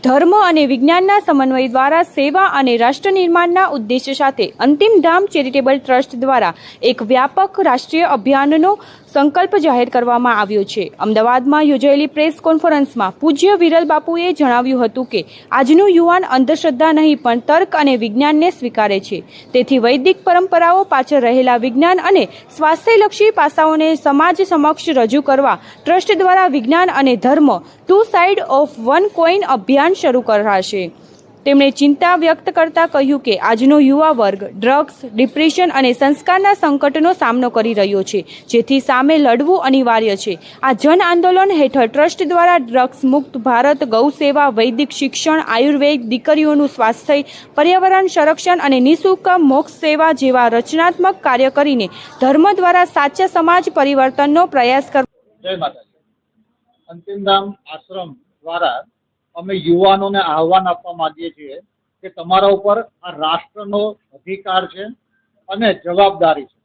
ધર્મ અને વિજ્ઞાનના સમન્વય દ્વારા સેવા અને રાષ્ટ્ર નિર્માણના ઉદ્દેશ્ય સાથે અંતિમ ધામ ચેરિટેબલ ટ્રસ્ટ દ્વારા એક વ્યાપક રાષ્ટ્રીય અભિયાનનો સંકલ્પ જાહેર કરવામાં આવ્યો છે। અમદાવાદમાં યોજાયેલી પ્રેસ કોન્ફરન્સમાં પૂજ્ય વિરલ બાપુએ જણાવ્યું હતું કે આજનું યુવાન અંધશ્રદ્ધા નહીં પણ તર્ક અને વિજ્ઞાનને સ્વીકારે છે। તેથી વૈદિક પરંપરાઓ પાછળ રહેલા વિજ્ઞાન અને સ્વાસ્થ્યલક્ષી પાસાઓને સમાજ સમક્ષ રજૂ કરવા ટ્રસ્ટ દ્વારા વિજ્ઞાન અને ધર્મ two side of one coin અભિયાન શરૂ કરાશે। તેમણે ચિંતા વ્યક્ત કરતા કહ્યું કે આજનો યુવા વર્ગ ડ્રગ્સ, ડિપ્રેશન અને સંસ્કારના સંકટનો સામનો કરી રહ્યો છે, જેથી સામે લડવું અનિવાર્ય છે। આ જન આંદોલન હેઠળ ટ્રસ્ટ દ્વારા ડ્રગ્સ મુક્ત ભારત, ગૌ સેવા, વૈદિક શિક્ષણ, આયુર્વેદ, દીકરીઓનું સ્વાસ્થ્ય, પર્યાવરણ સંરક્ષણ અને નિઃશુલ્ક મોક્ષ સેવા જેવા રચનાત્મક કાર્ય કરીને ધર્મ દ્વારા સાચા સમાજ પરિવર્તનનો પ્રયાસ કરવા। જય માતાજી। અંતિમધામ આશ્રમ દ્વારા અમે યુવાનોને આહવાન આપવા માંગીએ છીએ કે તમારા ઉપર આ રાષ્ટ્રનો અધિકાર છે અને જવાબદારી છે।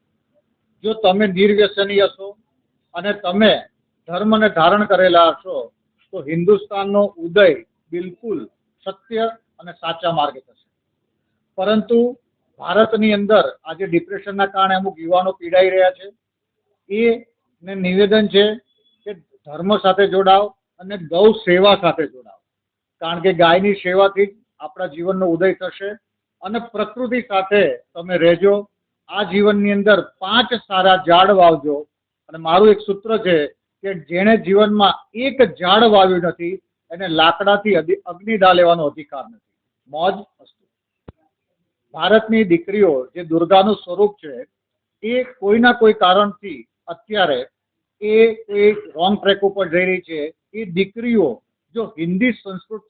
જો તમે નિર્વ્યસની હશો અને તમે ધર્મને ધારણ કરેલા હશો તો હિન્દુસ્તાનનો ઉદય બિલકુલ સત્ય અને સાચા માર્ગે થશે। પરંતુ ભારતની અંદર આજે ડિપ્રેશનના કારણે અમુક યુવાનો પીડાઈ રહ્યા છે। એને નિવેદન છે કે ધર્મ સાથે જોડાવ અને ગૌ સેવા સાથે જોડાવ, કારણ કે ગાયની સેવાથી જ આપણા જીવનનો ઉદય થશે અને પ્રકૃતિ સાથે તમે રહેજો। આ જીવનની અંદર 5 સારા ઝાડ વાવજો અને મારું એક સૂત્ર છે કે જેણે જીવનમાં એક ઝાડ વાવ્યું નથી એને લાકડાથી અગ્નિદા લેવાનો અધિકાર નથી। મોજ અસ્તુ। ભારતની દીકરીઓ જે દુર્ગાનું સ્વરૂપ છે એ કોઈના કોઈ કારણથી અત્યારે એ રોંગ ટ્રેક ઉપર જઈ રહી છે। એ દીકરીઓ જો હિન્દી સંસ્કૃતિ